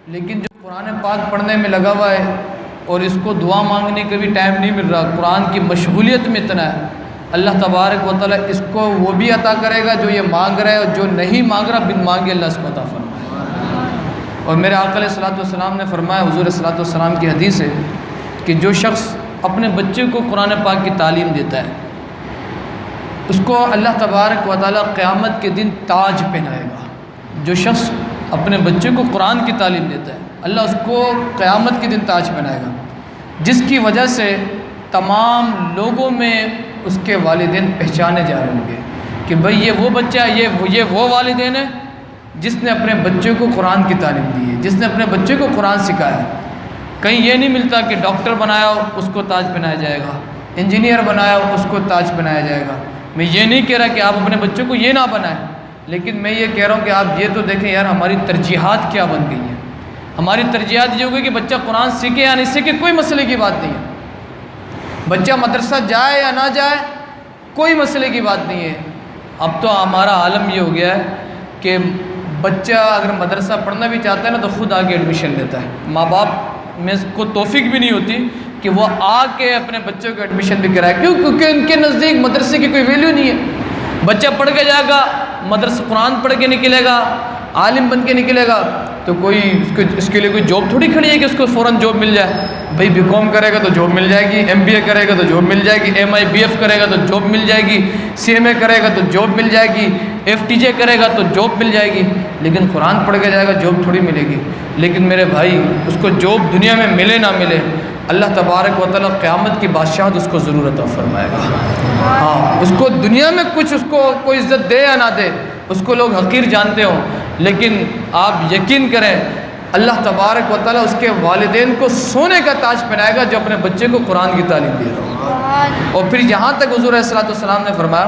لیکن جو قرآن پاک پڑھنے میں لگا ہوا ہے اور اس کو دعا مانگنے کا بھی ٹائم نہیں مل رہا، قرآن کی مشغولیت میں اتنا ہے، اللہ تبارک و تعالیٰ اس کو وہ بھی عطا کرے گا جو یہ مانگ رہا ہے، اور جو نہیں مانگ رہا بن مانگے اللہ اس کو عطا فرمائے۔ اور میرے آقا علیہ الصلوۃ والسلام نے فرمایا، حضور علیہ الصلوۃ والسلام کی حدیث ہے کہ جو شخص اپنے بچے کو قرآن پاک کی تعلیم دیتا ہے اس کو اللہ تبارک و تعالیٰ قیامت کے دن تاج پہنائے گا۔ جو شخص اپنے بچے کو قرآن کی تعلیم دیتا ہے اللہ اس کو قیامت کے دن تاج پہنائے گا، جس کی وجہ سے تمام لوگوں میں اس کے والدین پہچانے جا رہے ہوں گے کہ بھئی یہ وہ بچہ ہے، یہ وہ والدین ہے جس نے اپنے بچے کو قرآن کی تعلیم دی ہے، جس نے اپنے بچے کو قرآن سکھایا ہے۔ کہیں یہ نہیں ملتا کہ ڈاکٹر بنایا ہو اس کو تاج پہنایا جائے گا، انجینئر بنایا ہو اس کو تاج پہنایا جائے گا۔ میں یہ نہیں کہہ رہا کہ آپ اپنے بچوں کو یہ نہ بنائیں، لیکن میں یہ کہہ رہا ہوں کہ آپ یہ تو دیکھیں یار ہماری ترجیحات کیا بن گئی ہیں۔ ہماری ترجیحات یہ ہوگی کہ بچہ قرآن سیکھے یا نہیں سیکھے کوئی مسئلے کی بات نہیں ہے، بچہ مدرسہ جائے یا نہ جائے کوئی مسئلے کی بات نہیں ہے۔ اب تو ہمارا عالم یہ ہو گیا ہے کہ بچہ اگر مدرسہ پڑھنا بھی چاہتا ہے نا تو خود آ کے ایڈمیشن لیتا ہے، ماں باپ میں کو توفیق بھی نہیں ہوتی کہ وہ آ کے اپنے بچوں کو ایڈمیشن بھی کرائے، کیونکہ ان کے نزدیک مدرسے کی کوئی ویلیو نہیں ہے۔ بچہ پڑھ کے جائے گا، مدرسہ قرآن پڑھ کے نکلے گا، عالم بن کے نکلے گا، تو کوئی اس کے لیے کوئی جاب تھوڑی کھڑی ہے کہ اس کو فوراً جاب مل جائے۔ بھائی بی کام کرے گا تو جاب مل جائے گی، ایم بی اے کرے گا تو جاب مل جائے گی، ایم آئی بی ایف کرے گا تو جاب مل جائے گی، سی ایم اے کرے گا تو جاب مل جائے گی، ایف ٹی جے کرے گا تو جاب مل جائے گی، لیکن قرآن پڑھ کے جائے گا جاب تھوڑی ملے گی۔ لیکن میرے بھائی اس کو جاب دنیا میں ملے نہ ملے اللہ تبارک و تعالیٰ قیامت کی بادشاہت اس کو ضرور عطا فرمائے گا۔ ہاں اس کو دنیا میں کچھ اس کو کوئی عزت دے یا نہ دے، اس کو لوگ حقیر جانتے ہوں، لیکن آپ یقین کریں اللہ تبارک و تعالیٰ اس کے والدین کو سونے کا تاج پہنائے گا جو اپنے بچے کو قرآن کی تعلیم دے رہا ہوں۔ اور پھر یہاں تک حضور علیہ الصلوۃ والسلام نے فرمایا،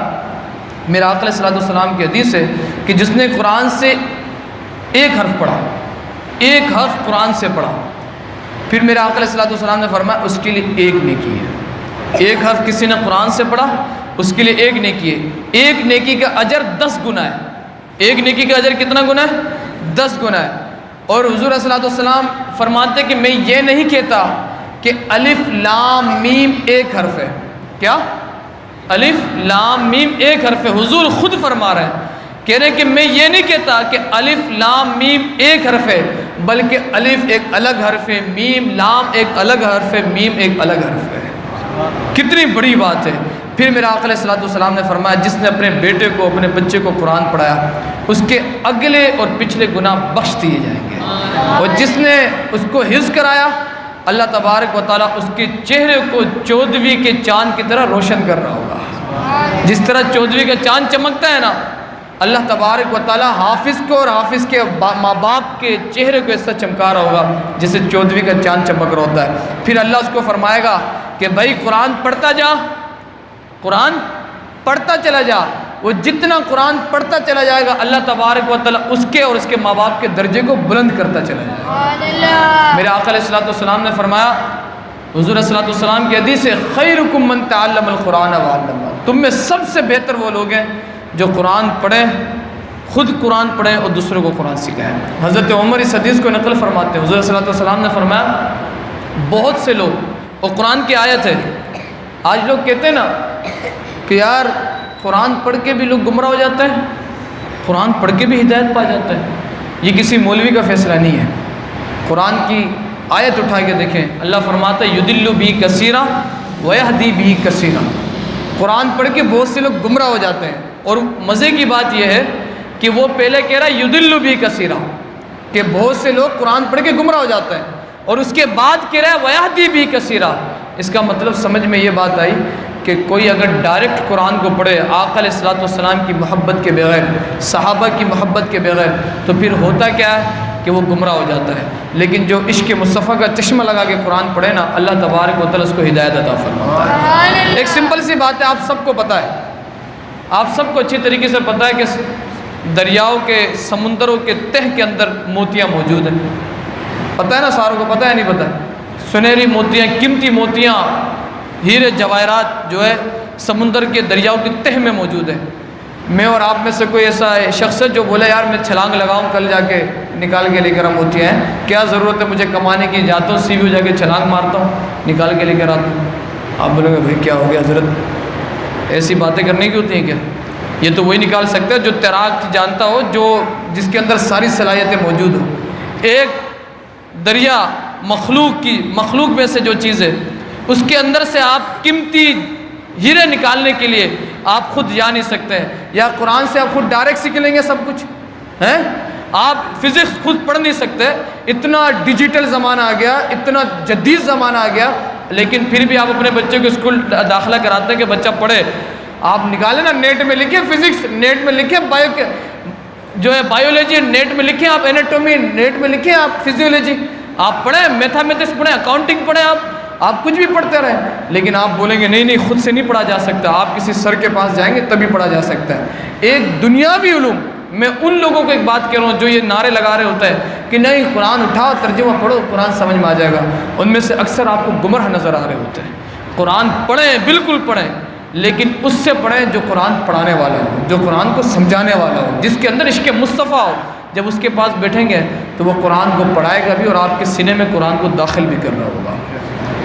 میرا آقا علیہ الصلوۃ والسلام کی حدیث ہے کہ جس نے قرآن سے ایک حرف پڑھا، ایک حرف قرآن سے پڑھا، پھر میرا آقا علیہ الصلوۃ والسلام نے فرمایا اس کے لیے ایک نیکی ہے۔ ایک حرف کسی نے قرآن سے پڑھا اس کے لیے ایک نیکی ہے، ایک نیکی کا اجر 10 گنا ہے۔ ایک نیکی کا اجر کتنا گنا ہے؟ 10 گنا ہے۔ اور حضور علیہ الصلوۃ والسلام فرماتے کہ میں یہ نہیں کہتا کہ الف لام میم ایک حرف ہے۔ کیا؟ الف لام میم ایک حرف ہے۔ حضور خود فرما رہے ہیں، کہہ رہے ہیں کہ میں یہ نہیں کہتا کہ الف لام میم ایک حرف ہے، بلکہ الف ایک الگ حرف ہے، میم لام ایک الگ حرف ہے، میم ایک الگ حرف ہے۔ کتنی بڑی بات ہے۔ پھر میرا آقا علیہ الصلوۃ والسلام نے فرمایا جس نے اپنے بیٹے کو اپنے بچے کو قرآن پڑھایا اس کے اگلے اور پچھلے گناہ بخش دیے جائیں گے، اور جس نے اس کو حفظ کرایا اللہ تبارک و تعالیٰ اس کے چہرے کو 14ویں کے چاند کی طرح روشن کر رہا ہوگا۔ جس طرح 14ویں کا چاند چمکتا ہے نا، اللہ تبارک و تعالیٰ حافظ کو اور حافظ کے ماں باپ کے چہرے کو ایسا چمکا رہا ہوگا جیسے 14ویں کا چاند چمک رہا ہوتا ہے۔ پھر اللہ اس کو فرمائے گا کہ بھائی قرآن پڑھتا جا، قرآن پڑھتا چلا جا۔ وہ جتنا قرآن پڑھتا چلا جائے گا اللہ تبارک و تعالیٰ اس کے اور اس کے ماں باپ کے درجے کو بلند کرتا چلا جائے گا۔ میرے آقا علیہ الصلوۃ والسلام نے فرمایا، حضور علیہ الصلوۃ والسلام کی حدیث ہے، خیرکم من تعلم القرآن وعلمہ، تم میں سب سے بہتر وہ لوگ ہیں جو قرآن پڑھیں، خود قرآن پڑھیں اور دوسروں کو قرآن سکھائیں۔ حضرت عمر اس حدیث کو نقل فرماتے ہیں، حضور صلی اللہ علیہ وسلم نے فرمایا بہت سے لوگ، اور قرآن کی آیت ہے، آج لوگ کہتے ہیں نا کہ یار قرآن پڑھ کے بھی لوگ گمراہ ہو جاتے ہیں، قرآن پڑھ کے بھی ہدایت پا جاتے ہیں۔ یہ کسی مولوی کا فیصلہ نہیں ہے، قرآن کی آیت اٹھا کے دیکھیں، اللہ فرماتا ہے یضل بہ کثیرا ویہدی بہ کثیرا، قرآن پڑھ کے بہت سے لوگ گمراہ ہو جاتے ہیں۔ اور مزے کی بات یہ ہے کہ وہ پہلے کہہ رہا ہے یضل بہ کثیرا کہ بہت سے لوگ قرآن پڑھ کے گمراہ ہو جاتے ہیں، اور اس کے بعد کہہ رہا ہے ویہدی بہ کثیرا۔ اس کا مطلب سمجھ میں یہ بات آئی کہ کوئی اگر ڈائریکٹ قرآن کو پڑھے آقا علیہ الصلوۃ والسلام کی محبت کے بغیر، صحابہ کی محبت کے بغیر، تو پھر ہوتا کیا ہے کہ وہ گمراہ ہو جاتا ہے۔ لیکن جو عشق مصطفیٰ کا چشمہ لگا کے قرآن پڑھے نا، اللہ تبارک و تعالیٰ اس کو ہدایت عطا فرماتا ہے۔ ایک سمپل سی بات ہے، آپ سب کو پتہ ہے، آپ سب کو اچھی طریقے سے پتہ ہے کہ دریاؤں کے، سمندروں کے تہ کے اندر موتیاں موجود ہیں، پتہ ہے نا، ساروں کو پتہ ہے نہیں پتہ ہے؟ سنہری موتیاں، قیمتی موتیاں، ہیرے جواہرات جو ہے سمندر کے دریاؤں کے تہ میں موجود ہے۔ میں اور آپ میں سے کوئی ایسا شخص ہے جو بولے یار میں چھلانگ لگاؤں کل جا کے نکال کے لے کر ہم ہوتی ہیں، کیا ضرورت ہے مجھے کمانے کی، جاتا ہوں سی وی جا کے چھلانگ مارتا ہوں، نکال کے لے کر آتا ہوں۔ آپ بولیں گے بھائی کیا ہو گیا حضرت، ایسی باتیں کرنے کی ہوتی ہیں کیا؟ یہ تو وہی نکال سکتا ہے جو تیراک جانتا ہو، جس کے اندر ساری صلاحیتیں موجود ہوں۔ ایک دریا مخلوق میں سے جو چیز ہے، اس کے اندر سے آپ قیمتی ہیرے نکالنے کے لیے آپ خود جا نہیں سکتے، یا قرآن سے آپ خود ڈائریکٹ سیکھ لیں گے سب کچھ ہیں؟ آپ فزکس خود پڑھ نہیں سکتے، اتنا ڈیجیٹل زمانہ آ گیا، اتنا جدید زمانہ آ گیا، لیکن پھر بھی آپ اپنے بچے کو اسکول داخلہ کراتے ہیں کہ بچہ پڑھے۔ آپ نکالیں نا، نیٹ میں لکھیں فزکس، نیٹ میں لکھیں بایولوجی، نیٹ میں لکھیں آپ اینیٹومی، نیٹ میں لکھیں آپ فزیولوجی، آپ پڑھیں میتھمیٹکس پڑھیں، اکاؤنٹنگ پڑھیں، آپ کچھ بھی پڑھتے رہیں، لیکن آپ بولیں گے نہیں خود سے نہیں پڑھا جا سکتا، آپ کسی سر کے پاس جائیں گے تبھی پڑھا جا سکتا ہے۔ ایک دنیاوی علوم، میں ان لوگوں کو ایک بات کہہ رہا ہوں جو یہ نعرے لگا رہے ہوتے ہیں کہ نہیں قرآن اٹھاؤ ترجمہ پڑھو قرآن سمجھ میں آ جائے گا، ان میں سے اکثر آپ کو گمراہ نظر آ رہے ہوتے ہیں۔ قرآن پڑھیں، بالکل پڑھیں، لیکن اس سے پڑھیں جو قرآن پڑھانے والا ہو، جو قرآن کو سمجھانے والا ہو، جس کے اندر عشق مصطفیٰ ہو۔ جب اس کے پاس بیٹھیں گے تو وہ قرآن کو پڑھائے گا بھی اور آپ کے سینے میں قرآن کو داخل بھی کر رہا ہوگا۔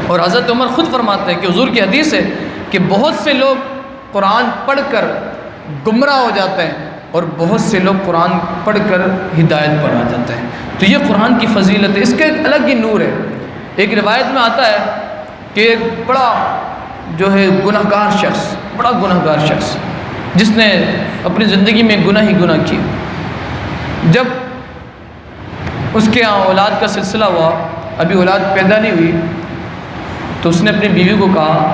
اور حضرت عمر خود فرماتے ہیں کہ حضور کی حدیث ہے کہ بہت سے لوگ قرآن پڑھ کر گمراہ ہو جاتے ہیں اور بہت سے لوگ قرآن پڑھ کر ہدایت پر آ جاتے ہیں۔ تو یہ قرآن کی فضیلت ہے، اس کا ایک الگ ہی نور ہے۔ ایک روایت میں آتا ہے کہ ایک بڑا جو ہے گناہگار شخص، بڑا گناہگار شخص جس نے اپنی زندگی میں گناہ ہی گناہ کیے، جب اس کے یہاں اولاد کا سلسلہ ہوا، ابھی اولاد پیدا نہیں ہوئی، تو اس نے اپنی بیوی کو کہا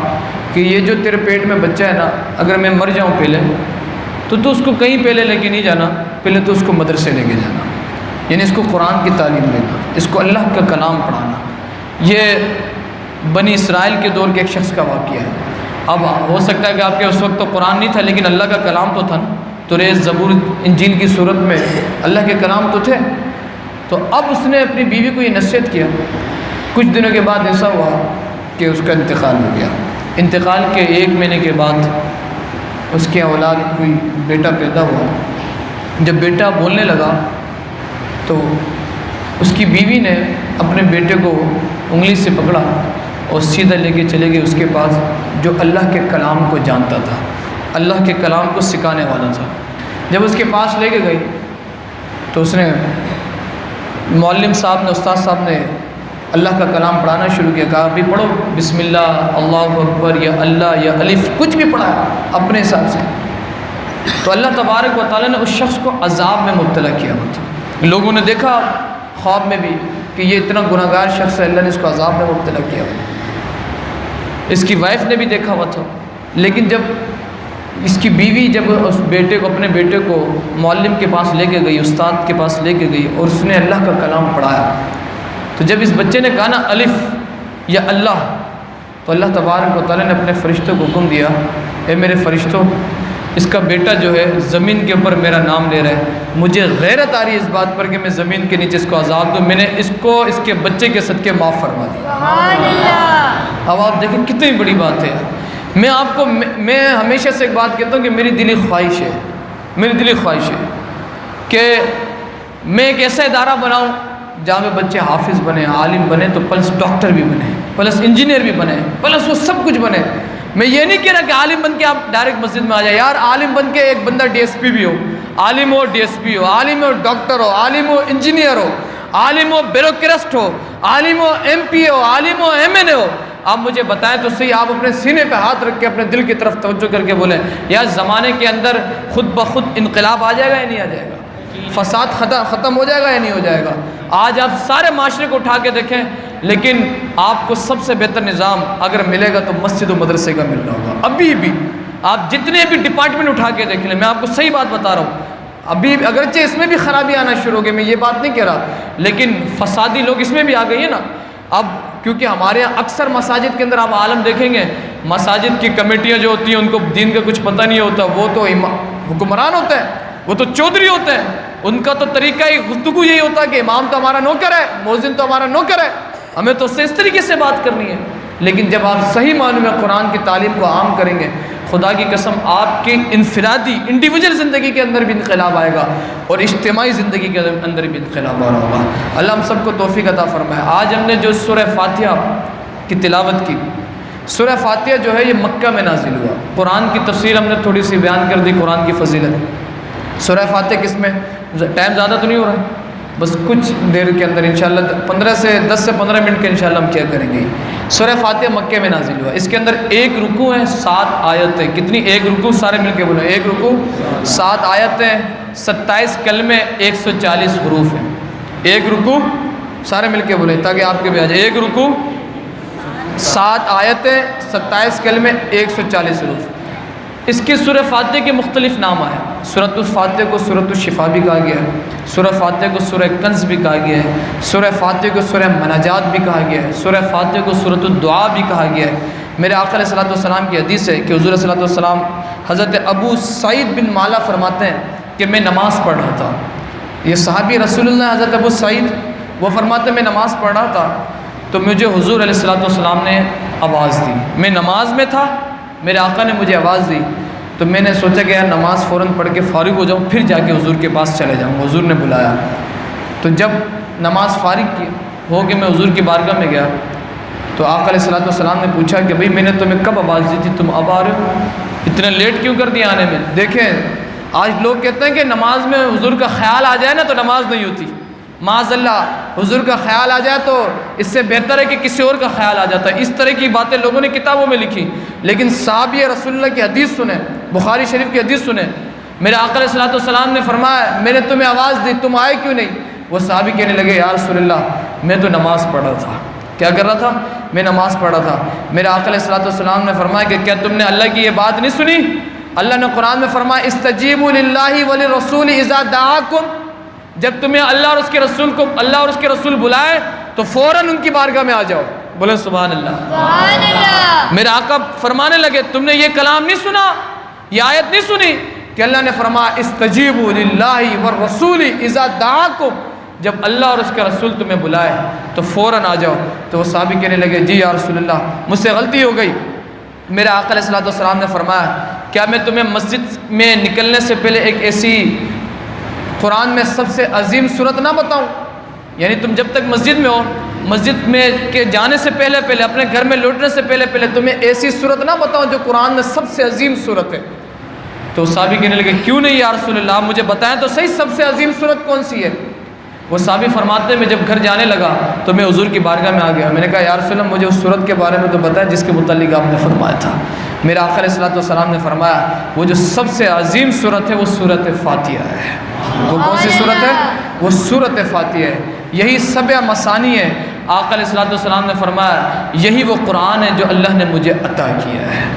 کہ یہ جو تیرے پیٹ میں بچہ ہے نا، اگر میں مر جاؤں پہلے تو اس کو کہیں پہلے لے کے نہیں جانا، پہلے تو اس کو مدرسے لے کے جانا، یعنی اس کو قرآن کی تعلیم دینا، اس کو اللہ کا کلام پڑھانا۔ یہ بنی اسرائیل کے دور کے ایک شخص کا واقعہ ہے۔ اب ہو سکتا ہے کہ آپ کے اس وقت تو قرآن نہیں تھا، لیکن اللہ کا کلام تو تھا نا، توریت، زبور، انجیل کی صورت میں اللہ کے کلام تو تھے۔ تو اب اس نے اپنی بیوی کو یہ نصیحت کیا۔ کچھ دنوں کے بعد ایسا ہوا کہ اس کا انتقال ہو گیا۔ انتقال کے 1 مہینے کے بعد اس کے اولاد ہوئی، بیٹا پیدا ہوا۔ جب بیٹا بولنے لگا تو اس کی بیوی نے اپنے بیٹے کو انگلی سے پکڑا اور سیدھا لے کے چلے گئے اس کے پاس جو اللہ کے کلام کو جانتا تھا، اللہ کے کلام کو سکھانے والا تھا۔ جب اس کے پاس لے کے گئی تو اس نے معلم صاحب نے، استاد صاحب نے اللہ کا کلام پڑھانا شروع کیا، کہا ابھی پڑھو بسم اللہ، اللہ اکبر، یا اللہ، یا الف، کچھ بھی پڑھا اپنے حساب سے۔ تو اللہ تبارک و تعالیٰ نے اس شخص کو عذاب میں مبتلا کیا ہوا تھا۔ لوگوں نے دیکھا خواب میں بھی کہ یہ اتنا گناہ گار شخص ہے، اللہ نے اس کو عذاب میں مبتلا کیا ہوا۔ اس کی وائف نے بھی دیکھا ہوا تھا، لیکن جب اس کی بیوی جب اس بیٹے کو، اپنے بیٹے کو معلم کے پاس لے کے گئی، استاد کے پاس لے کے گئی اور اس نے اللہ کا کلام پڑھایا، تو جب اس بچے نے کہا نا الف یا اللہ، تو اللہ تبارک و تعالیٰ نے اپنے فرشتوں کو حکم دیا، اے میرے فرشتوں، اس کا بیٹا جو ہے زمین کے اوپر میرا نام لے رہا ہے، مجھے غیرت آ رہی ہے اس بات پر کہ میں زمین کے نیچے اس کو عذاب دوں، میں نے اس کو اس کے بچے کے صدقے معاف فرما دیا۔ سبحان اللہ۔ اب آپ دیکھیں کتنی بڑی بات ہے۔ میں ہمیشہ سے ایک بات کہتا ہوں کہ میری دلی خواہش ہے کہ میں ایک ایسا ادارہ بناؤں جہاں میں بچے حافظ بنے، عالم بنے، تو پلس ڈاکٹر بھی بنے، پلس انجینئر بھی بنے، پلس وہ سب کچھ بنے۔ میں یہ نہیں کہہ رہا کہ عالم بن کے آپ ڈائریکٹ مسجد میں آ جائیں، یار عالم بن کے ایک بندہ ڈی ایس پی بھی ہو، عالم ہو ڈی ایس پی ہو، عالم ہو ڈاکٹر ہو، عالم ہو انجینئر ہو، عالم ہو بیوروکریسٹ ہو، عالم ہو ایم پی ہو، عالم ہو ایم این اے ہو۔ آپ مجھے بتائیں تو صحیح، آپ اپنے سینے پہ ہاتھ رکھ کے اپنے دل کی طرف توجہ کر کے بولیں، یا زمانے کے اندر خود بخود انقلاب آ جائے گا یا نہیں آ جائے گا؟ فساد ختم ہو جائے گا یا نہیں ہو جائے گا؟ آج آپ سارے معاشرے کو اٹھا کے دیکھیں، لیکن آپ کو سب سے بہتر نظام اگر ملے گا تو مسجد و مدرسے کا مل رہا ہوگا۔ ابھی بھی آپ جتنے بھی ڈپارٹمنٹ اٹھا کے دیکھ لیں، میں آپ کو صحیح بات بتا رہا ہوں، ابھی اگرچہ اس میں بھی خرابی آنا شروع ہو گئی، میں یہ بات نہیں کہہ رہا، لیکن فسادی لوگ اس میں بھی آ گئی ہیں نا۔ اب کیونکہ ہمارے یہاں اکثر مساجد کے اندر آپ عالم دیکھیں گے، مساجد کی کمیٹیاں جو ہوتی ہیں ان کو دین کا کچھ پتہ نہیں ہوتا، وہ تو حکمران ہوتے ہیں، وہ تو چودھری ہوتے ہیں، ان کا تو طریقہ ہی گفتگو یہی ہوتا ہے کہ امام تو ہمارا نوکر ہے، مؤذن تو ہمارا نوکر ہے، ہمیں تو اس سے اس طریقے سے بات کرنی ہے۔ لیکن جب آپ صحیح معنوں میں قرآن کی تعلیم کو عام کریں گے، خدا کی قسم آپ کی انفرادی انڈیویجول زندگی کے اندر بھی انقلاب آئے گا اور اجتماعی زندگی کے اندر بھی انقلاب آ رہا ہوگا۔ اللہ ہم سب کو توفیق عطا فرمائے۔ آج ہم نے جو سورہ فاتحہ کی تلاوت کی، سورہ فاتحہ جو ہے یہ مکہ میں نازل ہوا۔ قرآن کی تفسیر ہم نے تھوڑی سی بیان کر دی، قرآن کی فضیلت۔ سورہ فاتحہ کس میں، ٹائم زیادہ تو نہیں ہو رہا، بس کچھ دیر کے اندر انشاءاللہ 10 سے 15 منٹ کے انشاءاللہ ہم کیا کریں گے۔ سورہ فاتحہ مکہ میں نازل ہوا، اس کے اندر ایک رکوع ہے، 7 آیتیں۔ کتنی؟ ایک رکوع، سارے مل کے بولیں، ایک رکوع 7 آیتیں، 27 کلمے، 140 حروف ہیں۔ ایک رکوع، سارے مل کے بولیں تاکہ آپ کے بھی آ جائے۔ ایک رکوع، 7 آیتیں، 27 کلمے، 140 حروف۔ اس کی سورہ فاتحہ کے مختلف نام آئے۔ سورۃ الفاتحہ کو سورۃ الشفا بھی کہا گیا ہے، سورہ فاتحہ کو سورہ کنز بھی کہا گیا ہے، سورہ فاتحہ کو سورہ مناجات بھی کہا گیا ہے، سورہ فاتحہ کو سورۃ الدعاء بھی کہا گیا ہے۔ میرے آقا علیہ الصلوۃ والسلام کی حدیث ہے کہ حضور صلی اللہ علیہ وسلم حضرت ابو سعید بن مالا فرماتے ہیں کہ میں نماز پڑھ رہا تھا۔ یہ صحابی رسول اللہ حضرت ابو سعید، وہ فرماتے ہیں میں نماز پڑھ رہا تھا تو مجھے حضور علیہ الصلوۃ والسلام نے آواز دی۔ میں نماز میں تھا، میرے آقا نے مجھے آواز دی تو میں نے سوچا کہ یار نماز فوراً پڑھ کے فارغ ہو جاؤں، پھر جا کے حضور کے پاس چلے جاؤں۔ حضور نے بلایا تو جب نماز فارغ ہو کے میں حضور کی بارگاہ میں گیا تو آقا علیہ الصلوۃ والسلام نے پوچھا کہ بھئی میں نے تمہیں کب آواز دی تھی، تم اب آ رہے ہو، اتنا لیٹ کیوں کر دیا آنے میں؟ دیکھیں آج لوگ کہتے ہیں کہ نماز میں حضور کا خیال آ جائے نا تو نماز نہیں ہوتی۔ معاذ اللہ، حضور کا خیال آ جائے تو اس سے بہتر ہے کہ کسی اور کا خیال آ جاتا ہے۔ اس طرح کی باتیں لوگوں نے کتابوں میں لکھی، لیکن صحابی رسول اللہ کی حدیث سنیں، بخاری شریف کی حدیث سنیں۔ میرے آقا علیہ الصلوۃ والسلام نے فرمایا میں نے تمہیں آواز دی، تم آئے کیوں نہیں؟ وہ صحابی کہنے لگے یا رسول اللہ میں تو نماز پڑھ رہا تھا۔ کیا کر رہا تھا؟ میں نماز پڑھ رہا تھا۔ میرے آقا علیہ الصلوۃ والسلام نے فرمایا کہ کیا تم نے اللہ کی یہ بات نہیں سنی؟ اللہ نے قرآن میں فرمایا استجیبوا للہ وللرسول اذا دعاکم، جب تمہیں اللہ اور اس کے رسول بلائے تو فوراً ان کی بارگاہ میں آ جاؤ۔ بولے سبحان اللہ۔ سبحان اللہ۔ میرے آقا فرمانے لگے تم نے یہ کلام نہیں سنا، یہ آیت نہیں سنی کہ اللہ نے فرمایا استجیبوا للہ والرسول اذا دعاکم، جب اللہ اور اس کے رسول تمہیں بلائے تو فوراً آ جاؤ۔ تو وہ صحابی کہنے لگے جی یا رسول اللہ مجھ سے غلطی ہو گئی۔ میرے آقا علیہ الصلوۃ والسلام نے فرمایا کیا میں تمہیں مسجد میں نکلنے سے پہلے ایک ایسی قرآن میں سب سے عظیم صورت نہ بتاؤں؟ یعنی تم جب تک مسجد میں ہو، مسجد میں کے جانے سے پہلے اپنے گھر میں لوٹنے سے پہلے تمہیں ایسی صورت نہ بتاؤں جو قرآن میں سب سے عظیم صورت ہے؟ تو صحابی کہنے لگے کیوں نہیں یا رسول اللہ، آپ مجھے بتائیں تو صحیح سب سے عظیم صورت کون سی ہے؟ وہ صحابی فرماتے ہیں میں جب گھر جانے لگا تو میں حضور کی بارگاہ میں آ گیا، میں نے کہا یا رسول اللہ مجھے اس صورت کے بارے میں تو بتائیں جس کے متعلق آپ نے فرمایا تھا۔ میرے آقا علیہ الصلوۃ والسلام نے فرمایا وہ جو سب سے عظیم صورت ہے وہ سورۃ فاتحہ ہے۔ وہ کون سی صورت ہے؟ وہ سورۃ فاتحہ ہے۔ یہی 7 مثانی ہے۔ آقا علیہ الصلوۃ والسلام نے فرمایا یہی وہ قرآن ہے جو اللہ نے مجھے عطا کیا ہے۔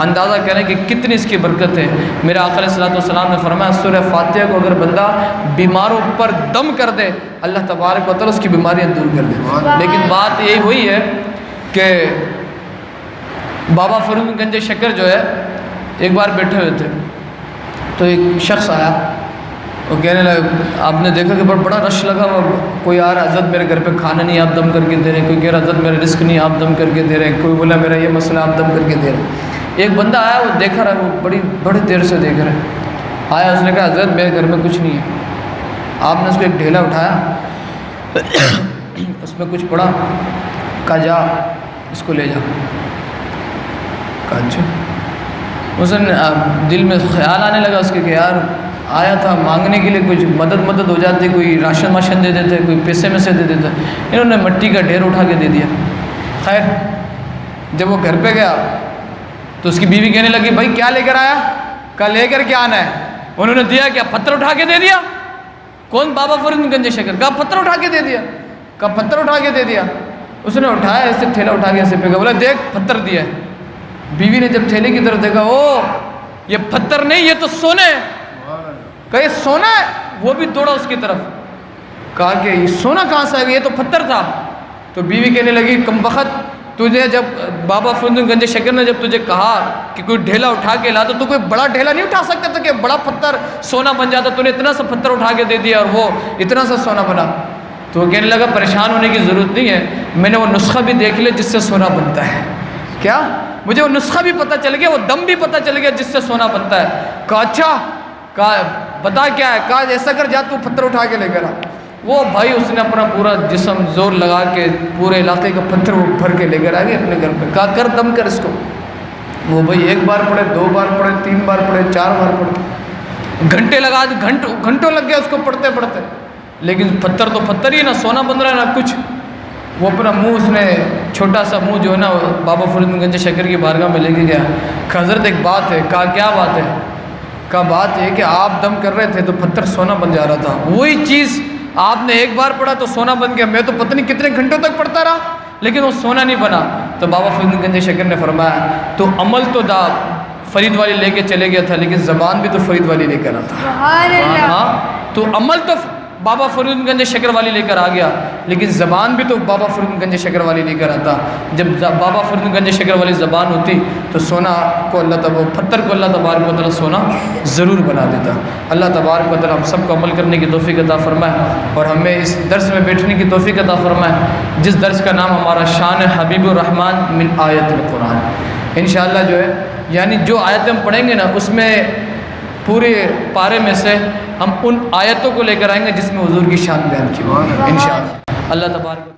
اندازہ کریں کہ کتنی اس کی برکت ہے۔ میرے آقا علیہ الصلوۃ والسلام نے فرمایا سورہ فاتحہ کو اگر بندہ بیماروں پر دم کر دے اللہ تبارک و تعالیٰ اس کی بیماریاں دور کر دے۔ لیکن بات یہی ہوئی ہے کہ بابا فرید گنج شکر جو ہے ایک بار بیٹھے ہوئے تھے تو ایک شخص آیا، وہ کہنے لگا آپ نے دیکھا کہ بڑا رش لگا ہوا، کوئی آ رہا حضرت میرے گھر پہ کھانا نہیں آپ دم کر کے دے رہے ہیں، کوئی کہہ رہا حضرت میرا رزق نہیں آپ دم کر کے دے رہے ہیں، کوئی بولا میرا یہ مسئلہ آپ دم کر کے دے رہے ہیں۔ ایک بندہ آیا وہ دیکھا رہا، وہ بڑی دیر سے دیکھ رہا ہے، آیا اس نے کہا حضرت میرے گھر میں کچھ نہیں ہے۔ آپ نے اس کو ایک ڈھیلا اٹھایا اس میں کچھ پڑا، کہا جا اس کو لے جا۔ کہا اچھا۔ اس نے دل میں خیال آنے لگا اس کے کہ یار آیا تھا مانگنے کے لیے، کچھ مدد ہو جاتی، کوئی راشن واشن دے دیتے، کوئی پیسے میں سے دے دیتے، انہوں نے مٹی کا ڈھیر اٹھا کے دے دیا۔ خیر جب وہ گھر پہ گیا تو اس کی بیوی کہنے لگی بھائی کیا لے کر آیا؟ کہا لے کر کیا آنا ہے؟ انہوں نے دیا کیا؟ پتھر اٹھا کے دے دیا۔ کون؟ بابا فرید گنج شکر۔ کہا پتھر اٹھا کے دے دیا۔ کہا پتھر اٹھا کے دے دیا۔ اس نے اٹھایا ایسے تھیلا اٹھا کے ایسے پھینکا، بولا دیکھ پتھر دیا ہے۔ بیوی نے جب تھیلے کی طرف دیکھا او یہ پتھر نہیں یہ تو سونا ہے۔ کہا یہ سونا ہے؟ وہ بھی دوڑا اس کی طرف، کہا کہ یہ سونا کہاں سے آ گیا، یہ تو پتھر تھا۔ تو بیوی کہنے لگی کم بخت، تجھے جب بابا فرید گنج شکر نے جب تجھے کہا کہ کوئی ڈھیلا اٹھا کے لا تو کوئی بڑا ڈھیلا نہیں اٹھا سکتا تھا کہ بڑا پتھر سونا بن جاتا، تو نے اتنا سا پتھر اٹھا کے دے دیا اور وہ اتنا سا سونا بنا۔ تو وہ کہنے لگا پریشان ہونے کی ضرورت نہیں ہے، میں نے وہ نسخہ بھی دیکھ لیا جس سے سونا بنتا ہے. کیا؟ مجھے وہ نسخہ بھی پتہ چل گیا, وہ دم بھی پتہ چل گیا جس سے سونا بنتا ہے. کہا اچھا, کہا بتا کیا ہے؟ کہا ایسا کر, جا تو پتھر اٹھا کے لے کر آ. وہ بھائی اس نے اپنا پورا جسم زور لگا کے پورے علاقے کا پتھر وہ بھر کے لے کر آ گئے اپنے گھر پہ. کہا کر دم کر اس کو. وہ بھائی 1 بار پڑھے, 2 بار پڑھے, 3 بار پڑھے, 4 بار پڑھے, گھنٹے لگا, گھنٹوں لگ گیا اس کو پڑھتے پڑھتے. لیکن پتھر تو پتھر ہی, نہ سونا بن رہا ہے نہ کچھ. وہ اپنا منہ اس نے چھوٹا سا منہ جو ہے نا بابا فرید گنج شکر کی بارگاہ میں لے کے گیا. کہ حضرت ایک بات ہے. کہا کیا بات ہے؟ کہا بات یہ کہ آپ دم کر رہے تھے تو پتھر سونا بن جا رہا تھا, وہی چیز آپ نے 1 بار پڑھا تو سونا بن گیا, میں تو پتہ نہیں کتنے گھنٹوں تک پڑھتا رہا لیکن وہ سونا نہیں بنا. تو بابا فرید گنج شکر نے فرمایا تو عمل تو فرید والی لے کے چلے گیا تھا لیکن زبان بھی تو فرید والی لے کر آتا. سبحان اللہ. ہاں, تو عمل تو بابا فرید گنج شکر والی لے کر آ گیا لیکن زبان بھی تو بابا فرید گنج شکر والی لے کر آتا. جب بابا فرید گنج شکر والی زبان ہوتی تو سونا کو اللہ تبارک پتھر کو اللہ تبارک و تعالیٰ سونا ضرور بنا دیتا. اللہ تبارک و تعالیٰ ہم سب کو عمل کرنے کی توفیق عطا فرمائے اور ہمیں اس درس میں بیٹھنے کی توفیق عطا فرمائے جس درس کا نام ہمارا شان حبیب الرحمن من آیت القرآن. انشاءاللہ جو ہے یعنی جو آیتیں ہم پڑھیں گے نا اس میں پورے پارے میں سے ہم ان آیتوں کو لے کر آئیں گے جس میں حضور کی شان بیان کی ہوگی انشاءاللہ. اللہ تبارک